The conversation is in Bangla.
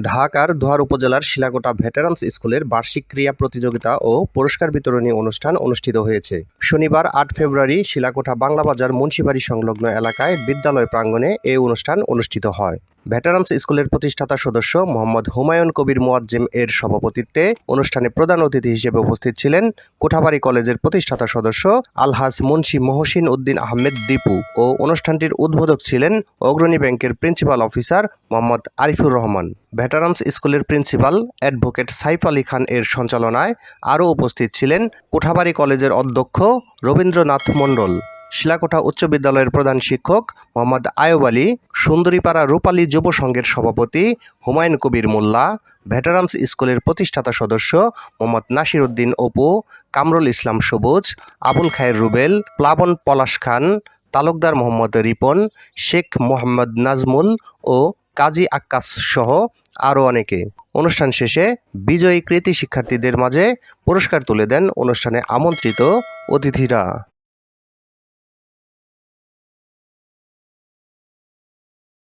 ঢাকার দোহার উপজেলার শিলাকোটা ভেটারান্স স্কুলের বার্ষিক ক্রীড়া প্রতিযোগিতা ও পুরস্কার বিতরণী অনুষ্ঠান অনুষ্ঠিত হয়েছে। শনিবার ৮ ফেব্রুয়ারি শিলাকোটা বাংলাবাজার মুন্সিবাড়ি সংলগ্ন এলাকায় বিদ্যালয় প্রাঙ্গণে এই অনুষ্ঠান অনুষ্ঠিত হয়। ভেটারান্স স্কুলের প্রতিষ্ঠাতা সদস্য মোহাম্মদ হুমায়ুন কবির মুয়াজ্জেম এর সভাপতিত্বে অনুষ্ঠানে প্রধান অতিথি হিসেবে উপস্থিত ছিলেন কোঠাবাড়ি কলেজের প্রতিষ্ঠাতা সদস্য আলহাজ মুন্সি মহসিন উদ্দিন আহমেদ দীপু ও অনুষ্ঠানটির উদ্বোধক ছিলেন অগ্রণী ব্যাংকের প্রিন্সিপাল অফিসার মোহাম্মদ আরিফুর রহমান। ভেটারান্স স্কুলের প্রিন্সিপাল অ্যাডভোকেট সাইফ আলী খান এর সঞ্চালনায় আরও উপস্থিত ছিলেন কোঠাবাড়ি কলেজের অধ্যক্ষ রবীন্দ্রনাথ মণ্ডল, শিলাকোটা উচ্চ বিদ্যালয়ের প্রধান শিক্ষক মোহাম্মদ আয়ুব আলী, সুন্দরীপাড়া রূপালী যুব সংঘের সভাপতি হুমায়ুন কবির মোল্লা, ভেটারান্স স্কুলের প্রতিষ্ঠাতা সদস্য মোহাম্মদ নাসির উদ্দিন অপু, কামরুল ইসলাম সবুজ, আবুল খায়ের রুবেল, প্লাবন পলাশ খান, তালুকদার মোহাম্মদ রিপন, শেখ মোহাম্মদ নাজমুল ও কাজী আক্কাস সহ আরও অনেকে। অনুষ্ঠান শেষে বিজয়ী কৃতী শিক্ষার্থীদের মাঝে পুরস্কার তুলে দেন অনুষ্ঠানে আমন্ত্রিত অতিথিরা।